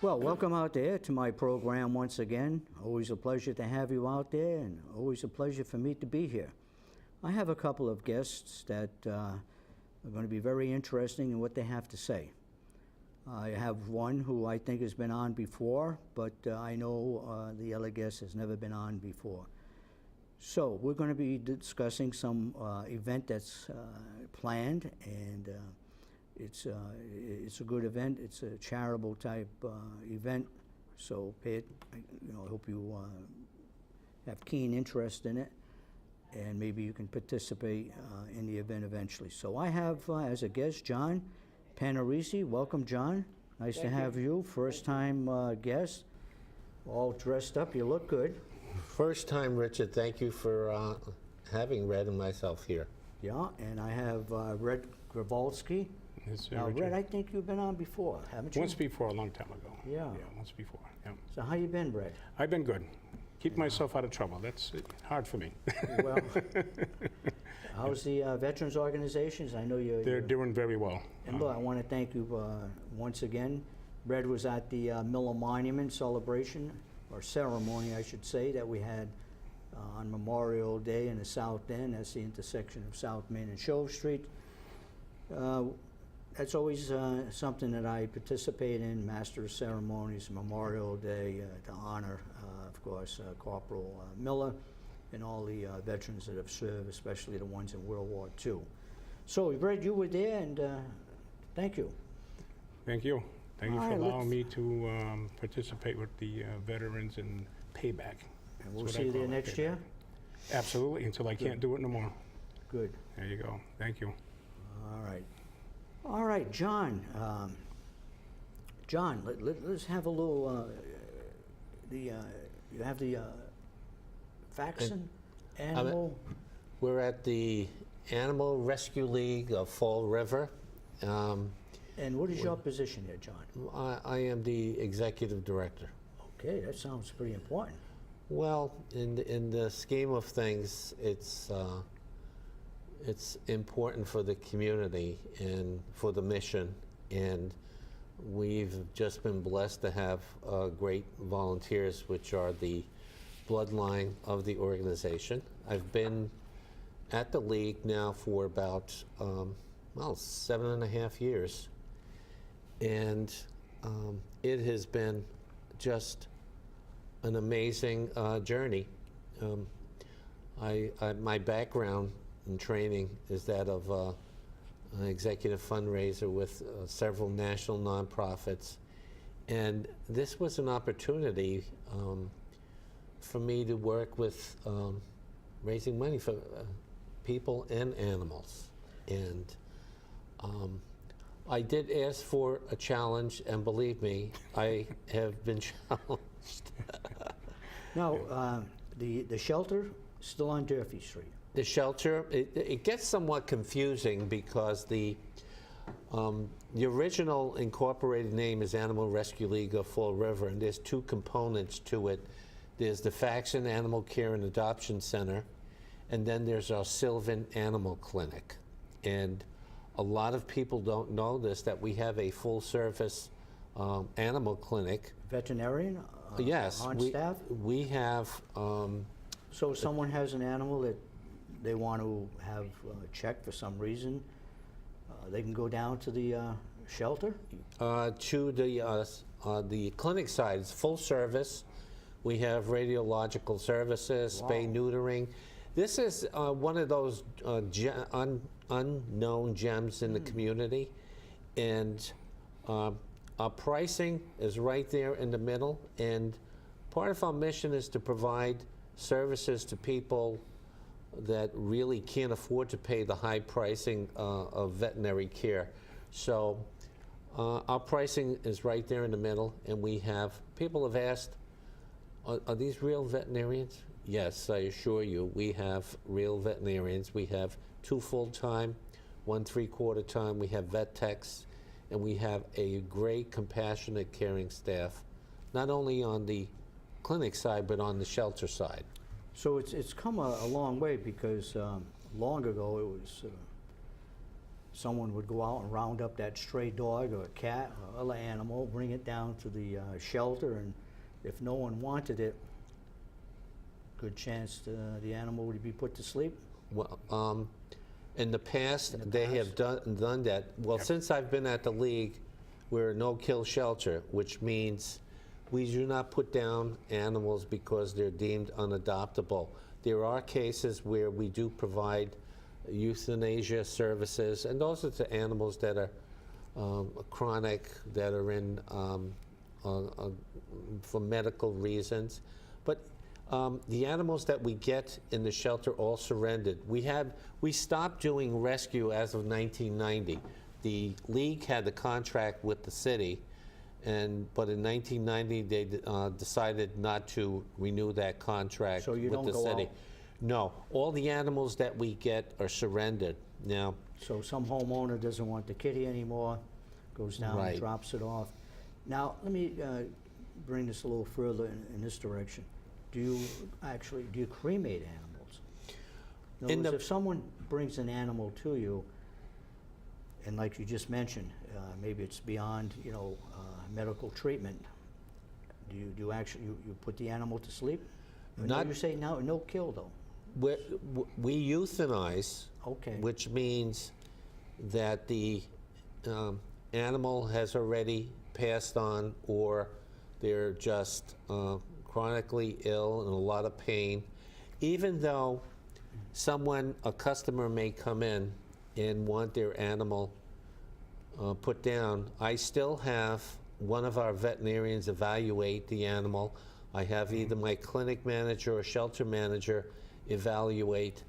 Well, welcome out there to my program once again. Always a pleasure to have you out there, and always a pleasure for me to be here. I have a couple of guests that are going to be very interesting in what they have to say. I have one who I think has been on before, but I know the other guest has never been on before. So we're going to be discussing some event that's planned, and it's a good event. It's a charitable type event, so I hope you have keen interest in it, and maybe you can participate in the event eventually. So I have as a guest John Panarese. Welcome, John. Nice to have you. First time guest. All dressed up. You look good. First time, Richard. Thank you for having Red and myself here. Yeah, and I have Red Grinvalsky. Yes, Now, Red, I think you've been on before, haven't you? Once before, a long time ago. Yeah. Yeah, once before. Yeah. So how you been, Red? I've been good. Keep myself out of trouble. That's hard for me. Well, how's the veterans organizations? I know They're doing very well. And I want to thank you once again. Red was at the Miller Monument celebration, or ceremony, I should say, that we had on Memorial Day in the South End. That's the intersection of South Main and Shove Street. That's always something that I participate in, Master of Ceremonies, Memorial Day, to honor, of course, Corporal Miller and all the veterans that have served, especially the ones in World War II. So, Red, you were there, and thank you. Thank you. Thank you All for right, allowing me to participate with the veterans in payback. And we'll That's see what I you there call it, next payback. year? Absolutely, until I can't do it no more. Good. There you go. Thank you. All right. All right, John. John, let's have a little, you have the Faxon Animal. We're at the Animal Rescue League of Fall River. And what is your position here, John? I am the executive director. Okay, that sounds pretty important. Well, in the scheme of things, it's important for the community and for the mission, and we've just been blessed to have great volunteers, which are the bloodline of the organization. I've been at the league now for about 7.5 years, and it has been just an amazing journey. My background and training is that of an executive fundraiser with several national nonprofits, and this was an opportunity for me to work with raising money for people and animals. And I did ask for a challenge, and believe me, I have been challenged. Now, the shelter still on Durfee Street. The shelter, it gets somewhat confusing because the original incorporated name is Animal Rescue League of Fall River, and there's two components to it. There's the Faxon Animal Care and Adoption Center, and then there's our Sylvan Animal Clinic. And a lot of people don't know this, that we have a full-service animal clinic. Veterinarian? Yes. On staff? We have... So if someone has an animal that they want to have checked for some reason, they can go down to the shelter? To the clinic side, it's full service. We have radiological services, spay, neutering. This is one of those unknown gems in the community, and our pricing is right there in the middle, and part of our mission is to provide services to people that really can't afford to pay the high pricing of veterinary care. So our pricing is right there in the middle, and we have, people have asked, are these real veterinarians? Yes, I assure you, we have real veterinarians. We have 2 full-time, 1 3/4 time. We have vet techs, and we have a great, compassionate, caring staff, not only on the clinic side, but on the shelter side. So it's come a long way, because long ago it was someone would go out and round up that stray dog or cat or other animal, bring it down to the shelter, and if no one wanted it, good chance the animal would be put to sleep. Well, in the past, In the they past? have done that. Well, Yep. since I've been at the league, we're a no-kill shelter, which means we do not put down animals because they're deemed unadoptable. There are cases where we do provide euthanasia services, and those are to animals that are chronic, that are in for medical reasons. But the animals that we get in the shelter all surrendered. We stopped doing rescue as of 1990. The league had the contract with the city, but in 1990 they decided not to renew that contract So you with don't the go city. out? No, all the animals that we get are surrendered. Now, So some homeowner doesn't want the kitty anymore, goes down and Right. drops it off. Now, let me bring this a little further in this direction. Do you cremate animals? In In other words, the- if someone brings an animal to you, and like you just mentioned, maybe it's beyond, medical treatment, do you actually, you put the animal to sleep? No, Not- you say no kill though. we euthanize, Okay. which means that the animal has already passed on, or they're just chronically ill and a lot of pain. Even though a customer may come in and want their animal put down, I still have one of our veterinarians evaluate the animal. I have either my clinic manager or shelter manager evaluate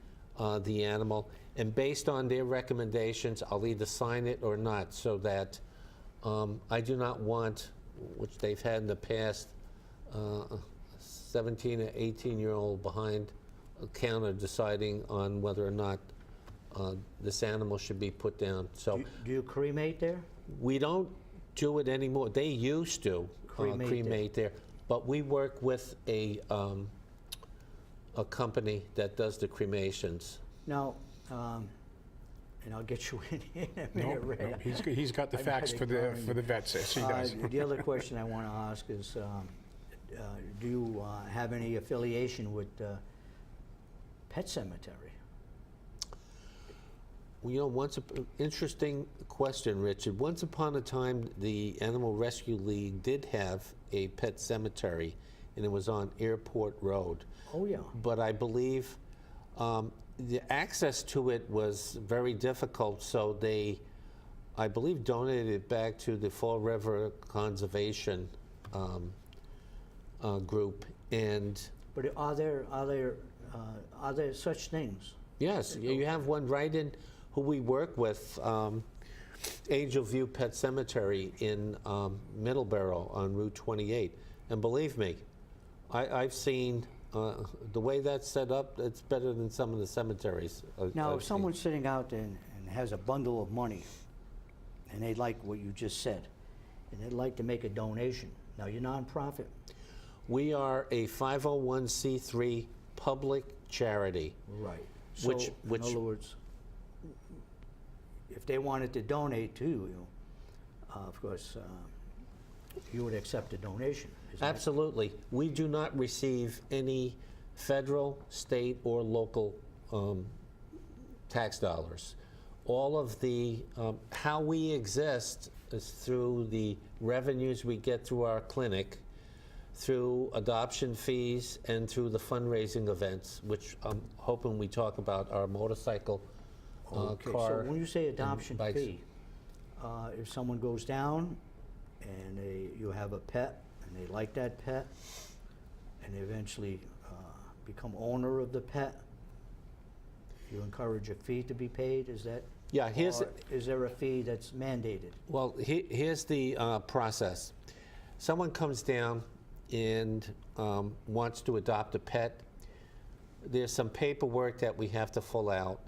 the animal, and based on their recommendations, I'll either sign it or not, so that I do not want, which they've had in the past, 17 or 18-year-old behind a counter deciding on whether or not this animal should be put down. So Do you cremate there? we don't do it anymore. They used to Cremate cremate there, but we work with a company that does the cremations. Now, and I'll get you in a No, minute, Ray. no, he's got the I'm facts not for ignoring the vets, yes, he does. The other question I want to ask is, do you have any affiliation with Pet Cemetery? Well, interesting question, Richard. Once upon a time, the Animal Rescue League did have a pet cemetery, and it was on Airport Road. Oh, yeah. But I believe the access to it was very difficult, so they, I believe, donated it back to the Fall River Conservation Group. And But are there such things? yes, you have one right in who we work with, Angel View Pet Cemetery in Middleborough on Route 28. And believe me, I've seen the way that's set up, it's better than some of the cemeteries. Now, I've if someone's sitting out there and has a bundle of money, and they like what you just said, and they'd like to make a donation, now you're nonprofit. We are a 501c3 public charity. Right. Which- So, which- in other words, if they wanted to donate to you, of course, you would accept a donation. Isn't that- Absolutely. We do not receive any federal, state, or local tax dollars. All of the, how we exist is through the revenues we get through our clinic, through adoption fees, and through the fundraising events, which I'm hoping we talk about, our motorcycle, Okay, car. so when you say adoption bikes. fee, if someone goes down and you have a pet and they like that pet and they eventually become owner of the pet, you encourage a fee to be paid, is that? Yeah, here's- or is there a fee that's mandated? Well, here's the process. Someone comes down and wants to adopt a pet. There's some paperwork that we have to fill out.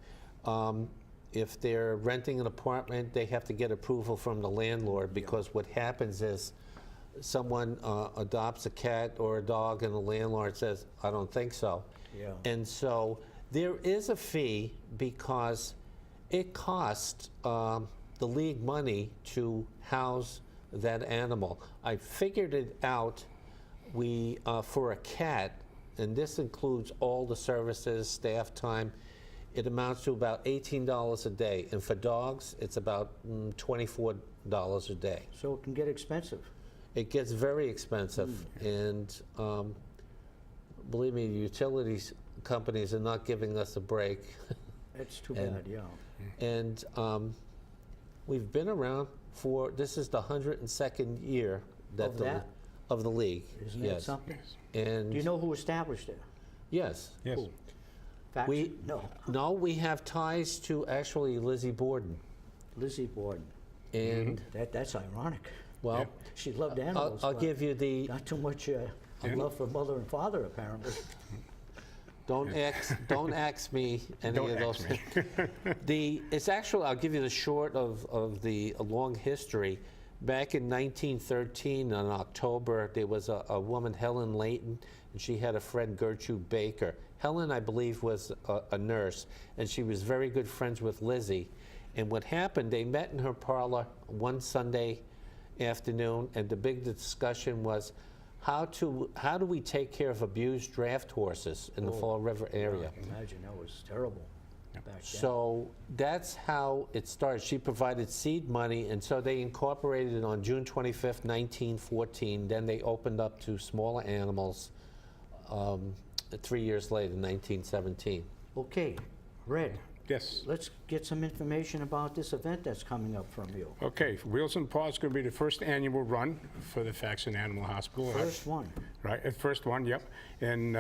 If they're renting an apartment, they have to get approval from the landlord, because what happens is someone adopts a cat or a dog and the landlord says, I don't think so. Yeah. And so there is a fee, because It cost the league money to house that animal. I figured it out. We for a cat, and this includes all the services, staff time, it amounts to about $18 a day. And for dogs, it's about $24 a day. So it can get expensive. It gets very expensive, and believe me, the utilities companies are not giving us a break. It's too And- bad, yeah. And we've been around for, this is the 102nd year Of that? of the league. Isn't that Yes. something? And Do you know who established it? yes, Yes. Who? Fact? we No. we have ties to actually Lizzie Borden, Lizzie Borden. and That's ironic. well, She loved animals. I'll but give you the not too much love for mother and father, apparently. don't ax me any Don't of those. It's actually, I'll give you the short of the long history. Back in 1913, in October, there was a woman, Helen Layton, and she had a friend, Gertrude Baker. Helen, I believe, was a nurse, and she was very good friends with Lizzie. And what happened, they met in her parlor one Sunday afternoon, and the big discussion was how do we take care of abused draft horses in the Fall River area. I can imagine that was terrible back then. So that's how it started. She provided seed money, and so they incorporated it on June 25th, 1914. Then they opened up to smaller animals 3 years later, 1917. Okay, Red, Yes. let's get some information about this event that's coming up from you. Okay, Wheels and Paws is going to be the first annual run for the Faxon Animal Hospital. First one. Right, first one, yep. And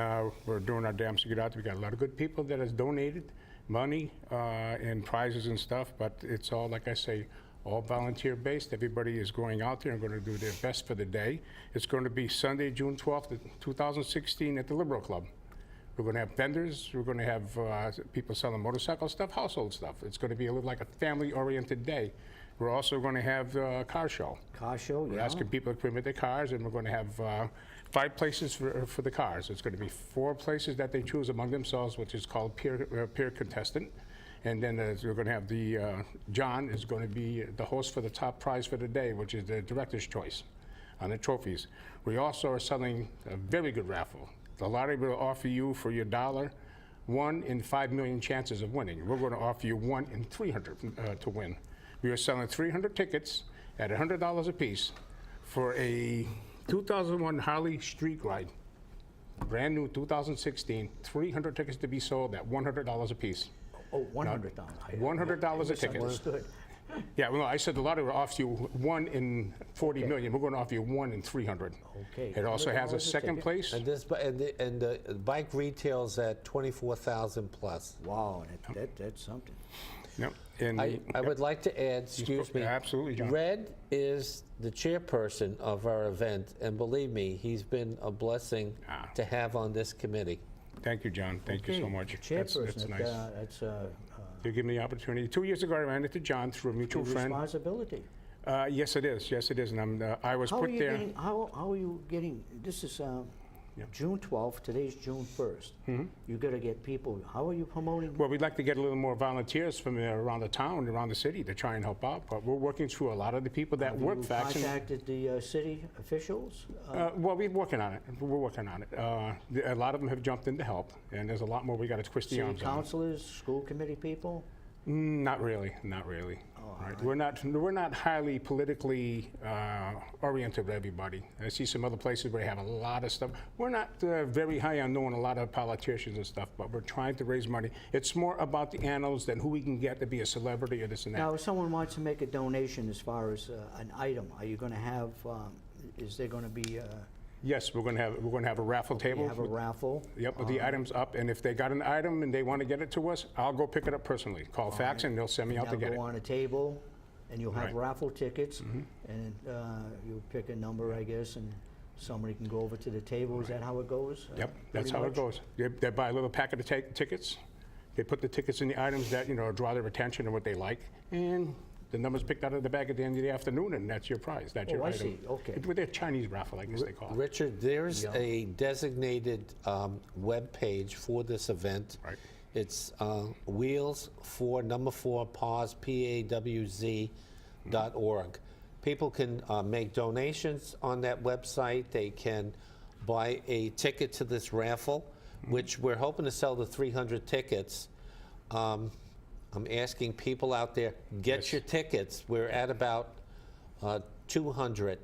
we're doing our damnedest to get out there. We got a lot of good people that has donated money and prizes and stuff, but it's all, like I say, all volunteer based. Everybody is going out there and going to do their best for the day. It's going to be Sunday, June 12th, 2016 at the Liberal Club. We're going to have vendors. We're going to have people selling motorcycle stuff, household stuff. It's going to be a little like a family-oriented day. We're also going to have a car show. Car show, We're yeah. asking people to come with their cars, and we're going to have 5 places for the cars. It's going to be 4 places that they choose among themselves, which is called peer contestant. And then we're going to have John is going to be the host for the top prize for the day, which is the director's choice on the trophies. We also are selling a very good raffle. The lottery will offer you for your $1 1 in 5 million chances of winning. We're going to offer you 1 in 300 to win. We are selling 300 tickets at $100 a piece for a 2001 Harley Street Glide, brand new 2016. 300 tickets to be sold at $100 a piece. Oh, $100. $100 a ticket. Misunderstood. Yeah, well, no, I said the lottery will offer you 1 in 40 million. We're going to offer you 1 in 300. Okay. It also has $100 a a second ticket. place. And the bike retails at 24,000 plus. Wow, that's something. Yep. And I would like to add, excuse me. Absolutely, John. Red is the chairperson of our event, and believe me, he's been a blessing to have on this committee. Thank you, John. Thank you so Okay, much. Chairperson, That's nice. that's You give me the opportunity. 2 years ago, I ran into John through a mutual friend. responsibility. Yes, it is. Yes, it is. And I was How are put you there. getting, how are you getting, this is June 12th, today's June 1st. You got to get people, how are you promoting? Well, we'd like to get a little more volunteers from around the town, around the city, to try and help out. But we're working through a lot of the people that work You Faxon. contacted the city officials? Well, we're working on it. We're working on it. A lot of them have jumped in to help, and there's a lot more we got to twist the City arms on. councilors, school committee people? Not really, not really. Right. We're not highly politically oriented with everybody. I see some other places where they have a lot of stuff. We're not very high on knowing a lot of politicians and stuff, but we're trying to raise money. It's more about the animals than who we can get to be a celebrity or this and that. Now, if someone wants to make a donation as far as an item, are you going to have, is there going to be, Yes, we're going to have a raffle table. you have a raffle? Yep, with the items up, and if they got an item and they want to get it to us, I'll go pick it up personally. Call fax and they'll send me out to They'll get go it. on a table, and you'll have Right. raffle tickets, and you'll pick a number, I guess, and somebody can go over to the table. Is that how it goes? Yep, that's pretty how it much? goes. They buy a little packet of tickets. They put the tickets in the items that, draw their attention and what they like, and the number's picked out of the bag at the end of the afternoon, and that's your prize. That's your Oh, I item. see. Okay. With their Chinese raffle, I guess they call it. Richard, there's Yeah. a designated web page for this event. Right. It's Wheels for number 4 Paws PAWZ.org. People can make donations on that website. They can buy a ticket to this raffle, which we're hoping to sell the 300 tickets. I'm asking people out there, get your tickets. We're at about 200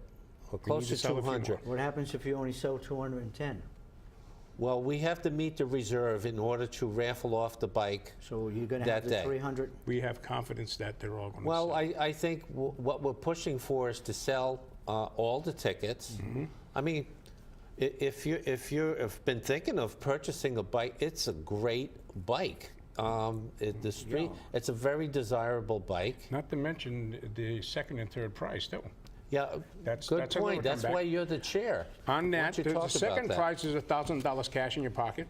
or close to sell a few 200. What happens if you only sell 210? Well, we have to meet the reserve in order to raffle off the bike. So you're going to That have the day. 300? We have confidence that they're all going to Well, sell. I think what we're pushing for is to sell all the tickets. I mean, if you've been thinking of purchasing a bike, it's a great bike. The street, it's a very desirable bike. Not to mention the second and third prize, too. Yeah, That's good another point. That's comeback. why you're the chair. On Why that, don't you the talk second about that? prize is $1,000 cash in your pocket,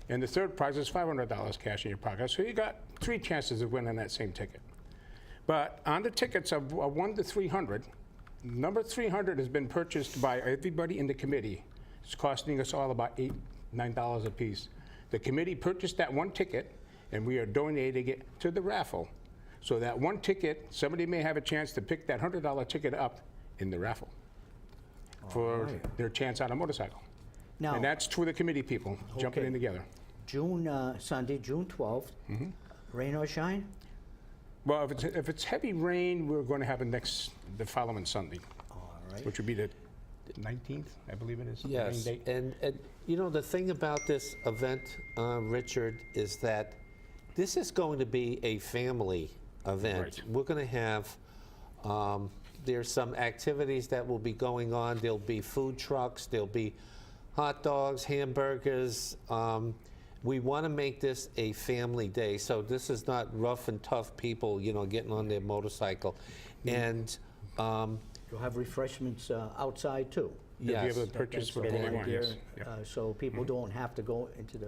and the third prize is $500 cash in your pocket. So you got 3 chances of winning that same ticket. But on the tickets of 1 to 300, number 300 has been purchased by everybody in the committee. It's costing us all about $8, $9 a piece. The committee purchased that one ticket, and we are donating it to the raffle. So that one ticket, somebody may have a chance to pick that $100 ticket up in the raffle for their chance on a motorcycle. Now, And that's for the committee people jumping Okay. in together. Sunday, June 12th, rain or shine? Well, if it's heavy rain, we're going to have the following Sunday, All right. which would be the 19th, I believe it is. the rain Yes, date. and you know, the thing about this event, Richard, is that this is going to be a family event. Right. We're going to have, there's some activities that will be going on. There'll be food trucks, there'll be hot dogs, hamburgers. We want to make this a family day, so this is not rough and tough people, you know, getting on their motorcycle. And You'll have refreshments outside, too. You'll be yes, able to purchase That's what the they want, idea, yes. Yeah. so people don't have to go into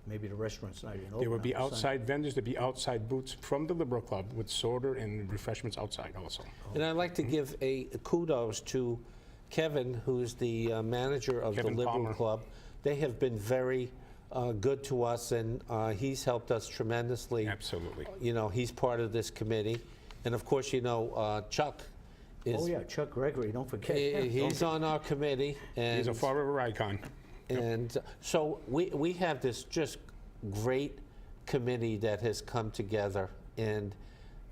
maybe the restaurant's not even open. There will be on Sunday. outside vendors, there'll be outside booths from the Liberal Club with soda and refreshments outside also. And I'd like to give a kudos to Kevin, who's the manager of Kevin the Liberal Palmer. Club. They have been very good to us, and he's helped us tremendously. Absolutely. You know, he's part of this committee. And of course, you know, Chuck is, Oh, yeah, Chuck Gregory, don't forget him. he's on our committee. And He's a Fall River icon. and so we have this just great committee that has come together. And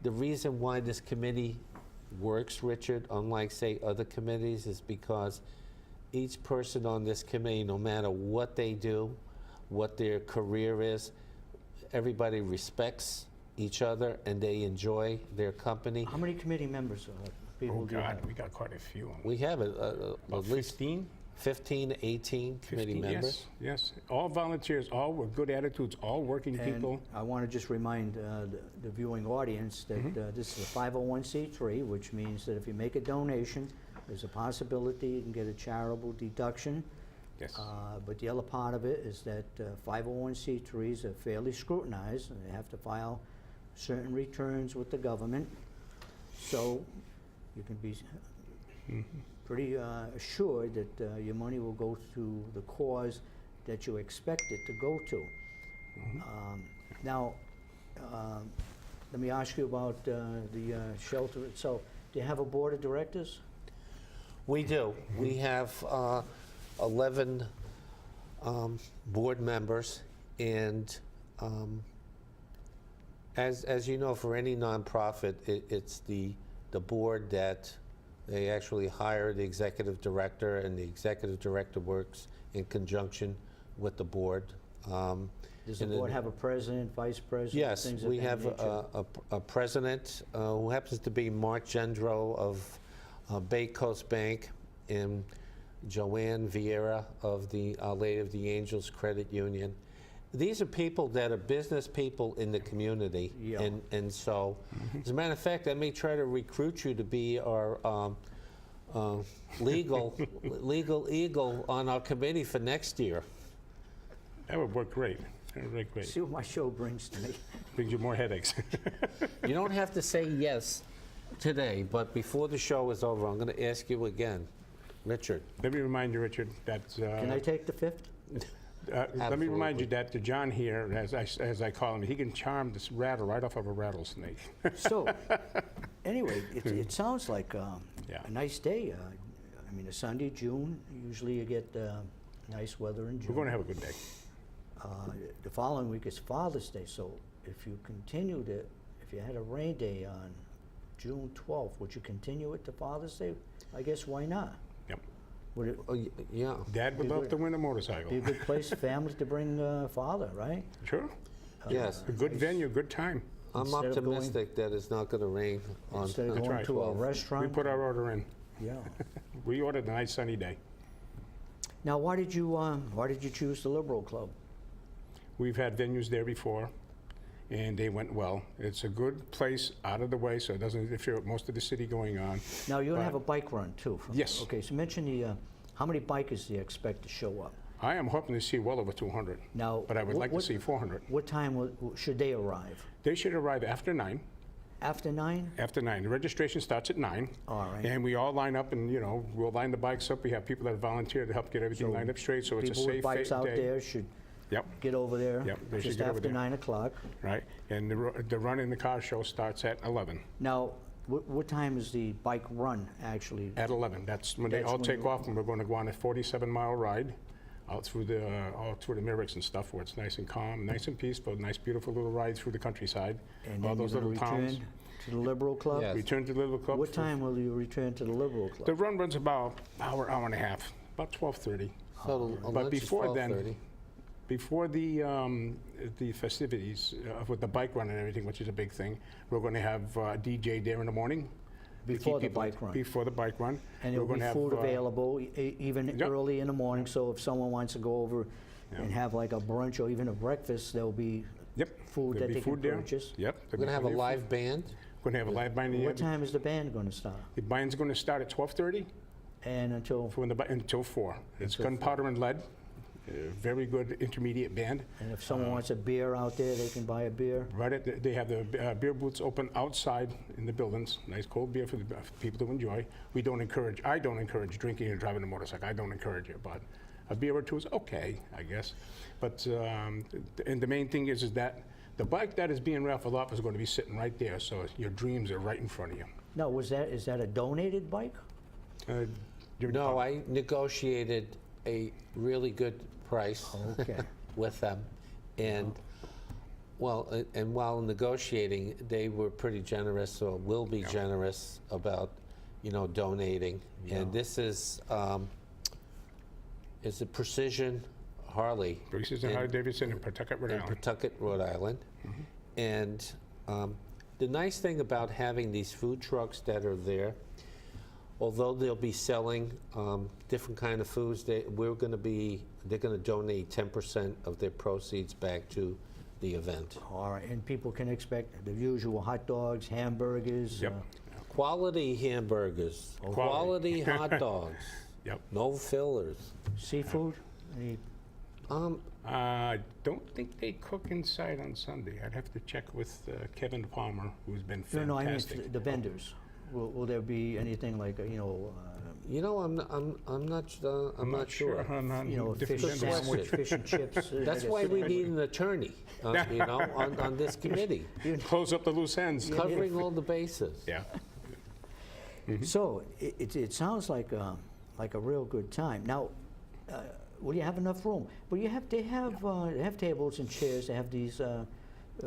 the reason why this committee works, Richard, unlike, say, other committees, is because each person on this committee, no matter what they do, what their career is, everybody respects each other and they enjoy their company. How many committee members people Oh, do you God, have? we got quite a few. We have About at least 15? 15 to 18 committee 15, members. Yes, yes. All volunteers, all with good attitudes, all working And people. I want to just remind the viewing audience that this is a 501c3, which means that if you make a donation, there's a possibility you can get a charitable deduction. Yes. But the other part of it is that 501c3s are fairly scrutinized, and they have to file certain returns with the government. So you can be pretty assured that your money will go to the cause that you expect it to go to. Now, let me ask you about the shelter itself. Do you have a board of directors? We do. We have 11 board members, and as you know, for any nonprofit, it's the board that they actually hire the executive director, and the executive director works in conjunction with the board. Does the and then- board have a president, vice president? Yes, things of we that have nature? a president who happens to be Mark Gendro of Bay Coast Bank, and Joanne Vieira of the Our Lady of the Angels Credit Union. These are people that are business people in the community. Yeah. And so, as a matter of fact, I may try to recruit you to be our legal eagle on our committee for next year. That would work great. That would work great. See what my show brings to me. Brings you more headaches. You don't have to say yes today, but before the show is over, I'm going to ask you again. Richard, Let me remind you, Richard, that Can I take the fifth? Let me remind you that the John here, as I call him, he can charm this rattle right off of a rattlesnake. So, anyway, it sounds like Yeah. a nice day. I mean, a Sunday, June, usually you get nice weather in June. We're going to have a good day. The following week is Father's Day, so if you continued it, if you had a rain day on June 12th, would you continue it to Father's Day? I guess why not? Yep. Would it Oh, yeah. Dad would Be love good. to win a motorcycle. be a good place for families to bring father, right? Sure. Yes. A good venue, good time. I'm Instead of going- optimistic that it's not going to rain on Instead of That's going right. to a 12. We restaurant. put our order in. Yeah. We ordered a nice sunny day. Now, why did you choose the Liberal Club? We've had venues there before, and they went well. It's a good place out of the way, so it doesn't interfere with most of the city going on. Now, you're going to But- have a bike run, too. Yes. Okay, so mention how many bikers do you expect to show up? I am hoping to see well over 200, Now, but I would like to what- see 400. What time should they arrive? They should arrive after 9. After 9? After 9. The registration starts at 9. All right. And we all line up, and, we'll line the bikes up. We have people that volunteer to help get everything So lined up straight, so it's a People with safe bikes out day. there should Yep, get over there Yep, they should just get over after there. 9 o'clock. right. And the run in the car show starts at 11. Now, what time is the bike run, actually? At 11. That's when they That's all when take you- off, and we're going to go on a 47-mile ride out through the Merricks and stuff, where it's nice and calm, nice and peaceful, nice, beautiful little ride through the countryside. And all then those you're little going to towns. return to the Liberal Club? Yes. Return to the little club. What time will you return to the Liberal Club? The run runs about hour and a half, about 12:30. So But lunch is before then, 12:30. Before the festivities with the bike run and everything, which is a big thing, we're going to have a DJ there in the morning. to keep Before the people- bike run? Before the bike run. And We're there'll be gonna have, food available even Yep. early in the morning, so if someone wants to go over Yeah. and have like a brunch or even a breakfast, there'll be Yep. food there'll that be they can food there. purchase. Yep. We're going to have a live band. Going to have a live band. What time is the band going to start? The band's going to start at 12:30 And until, until 4. It's Gunpowder and Lead. Very good intermediate band. and if someone wants a beer out there, they can buy a beer? Right at they have the beer booths open outside in the buildings. Nice cold beer for the for people to enjoy. I don't encourage drinking and driving a motorcycle. I don't encourage it, but a beer or two is okay, I guess. But and the main thing is that the bike that is being raffled off is going to be sitting right there, so your dreams are right in front of you. No, is that a donated bike? No, I negotiated a really good price Okay. with them. And, and while negotiating, they were pretty generous, or will be generous about, donating. And this is a Precision Harley. Reese's and Harley Davidson in Pawtucket, Rhode in Island. Pawtucket, Rhode Island. And the nice thing about having these food trucks that are there, although they'll be selling different kind of foods, they're going to donate 10% of their proceeds back to the event. All right, and people can expect the usual hot dogs, hamburgers? Yep. Quality hamburgers, Quality. quality hot dogs, Yep. no fillers. Seafood? Any- I don't think they cook inside on Sunday. I'd have to check with Kevin Palmer, who's been fantastic. No, I mean the vendors. Will there be anything like, I'm not sure. fish different vendors. sandwich, fish and chips? That's why we need an attorney, on this committee, Close up the loose ends. covering all the bases. Yeah. So it sounds like a real good time. Now, will you have enough room? Well, they have tables and chairs. They have these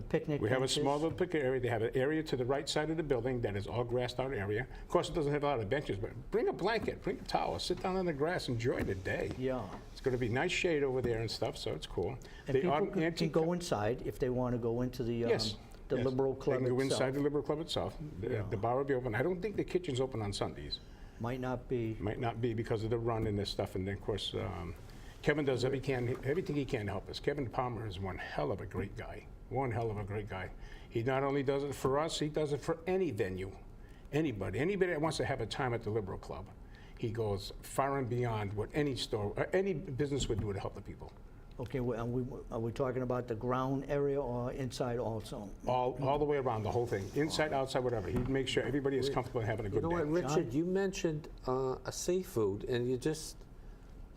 picnic We have a benches. small little picnic area. They have an area to the right side of the building that is all grassed out area. Of course, it doesn't have a lot of benches, but bring a blanket, bring a towel, sit down on the grass, enjoy the day. Yeah. It's going to be nice shade over there and stuff, so it's cool. And people can go inside if they want to go into the Yes. the yes. Liberal Club They can go itself. inside the Liberal Club itself. Yeah. The bar will be open. I don't think the kitchen's open on Sundays. Might not be. Might not be because of the run and this stuff. And then, of course, Kevin does everything he can to help us. Kevin Palmer is one hell of a great guy. One hell of a great guy. He not only does it for us, he does it for any venue, anybody that wants to have a time at the Liberal Club. He goes far and beyond what any store, or any business would do to help the people. Okay, are we talking about the ground area or inside also? All the way around, the whole thing, inside, outside, whatever. He'd make sure everybody is comfortable and having a You good know day. what, Richard, you mentioned a seafood, and you just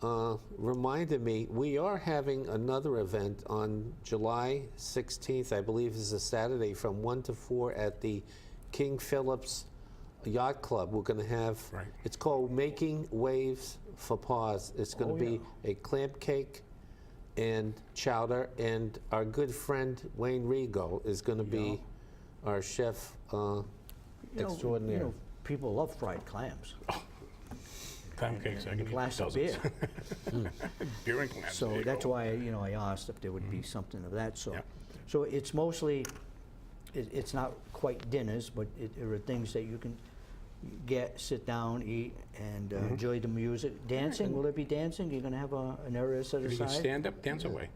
reminded me, we are having another event on July 16th, I believe is a Saturday, from 1 to 4 at the King Philip's Yacht Club. We're going to have, Right. it's called Making Waves for Paws. It's going to be a clamp cake and chowder, and our good friend Wayne Rigo is going to be our chef extraordinaire. People love fried clams. Clam cakes, I And a can glass eat of dozens. beer. Beer and clams. So there you that's go. why, I asked if there would be something of that sort. Yeah. So it's mostly, it's not quite dinners, but there are things that you can get, sit down, eat, and enjoy the music. Dancing, will there be dancing? You're gonna have an area set You can aside? stand up, dance away.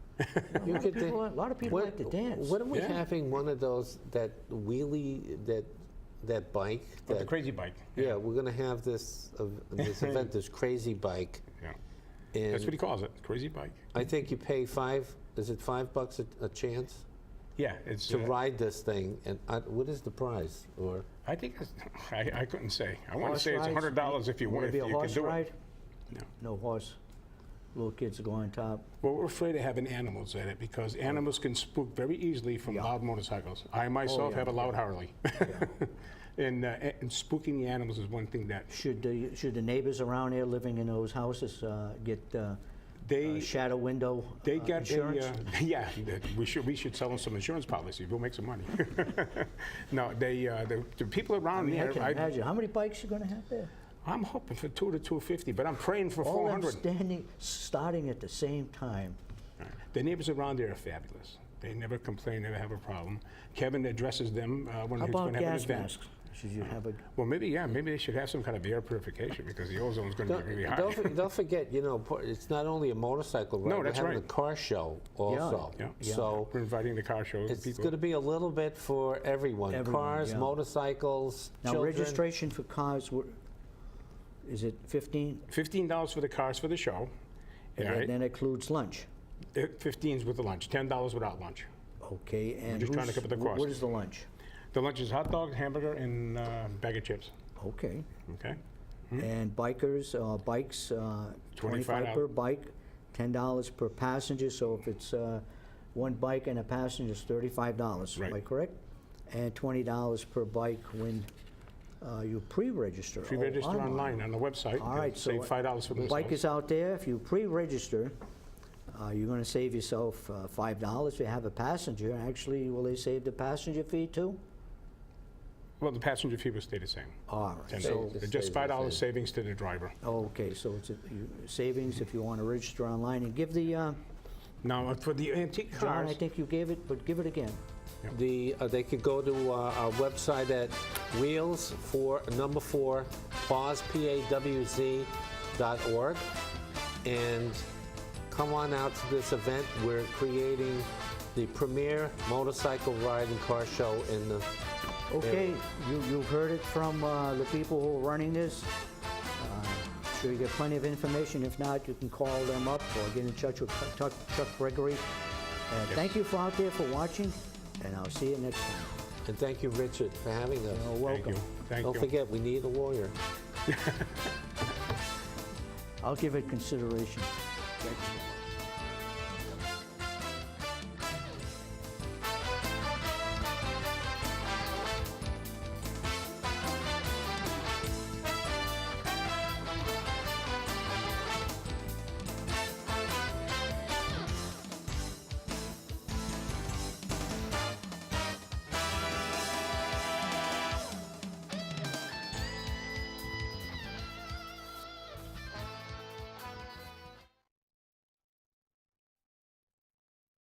You could A lot of people like to dance. What are we Yeah. having one of those, that wheelie, that bike? But the that- crazy bike. Yeah, we're going to have this event, this crazy bike. Yeah. And That's what he calls it, crazy bike. I think you pay is it $5 a chance Yeah, it's. to ride this thing? And what is the price? Or I think it's, I couldn't say. I want to Horse say it's rides? $100 if you Will want, it if be you a can horse do ride? it. No. No horse. Little kids will go on top. Well, we're afraid of having animals at it because animals can spook very easily from Yeah. loud motorcycles. I myself yeah. have a loud Harley. And spooking the animals is one thing that Should the neighbors around there living in those houses get they shadow window got insurance? yeah, we should sell them some insurance policy. We'll make some money. No, the people around I there. can imagine. How many bikes you gonna have there? I'm hoping for 2 to 250, but I'm praying for All them 400. starting at the same time. The neighbors around there are fabulous. They never complain, never have a problem. Kevin addresses them when How he's about going to have an gas event. masks? Should you have a? Well, maybe they should have some kind of air purification because the ozone's going to be really high. don't forget, it's not only a motorcycle ride. No, that's we're having right. a car show also. Yeah. So We're inviting the car show it's people. going to be a little bit for everyone. Everyone, Cars, yeah. motorcycles, Now children. registration for cars, is it 15? $15 for the cars for the show. And All right. then includes lunch. 15's with the lunch. $10 without lunch. Okay, and just trying to cover the cost. what is the lunch? The lunch is hot dog, hamburger, and bag of chips. Okay. Okay. And bikers, bikes, 25 $25 per bike, $10 per passenger. So if it's one bike and a passenger, it's $35. Right. Am I correct? And $20 per bike when you pre-register. If you register online on the website, All right, so save $5 for themselves. bikers out there, if you pre-register, you're going to save yourself $5. If you have a passenger, actually, will they save the passenger fee too? Well, the passenger fee will stay the same. All right. $10. So, Just Just stays the $5 same. savings to the driver. okay, so it's savings if you want to register online. And give the, Now, for the antique John, cars, I think you gave it, but give it again. They could go to our website at wheels4 Paws, PAWZ.org, and come on out to this event. We're creating the premier motorcycle ride and car show in the Okay, you've heard it from the people who are running this. Sure you get plenty of information. If not, you can call them up or get in touch with Chuck Gregory. Thank you for out there for watching, and I'll see you next time. And thank you, Richard, for having us. You're thank welcome. you. Thank Don't you. forget, we need a lawyer. I'll give it consideration.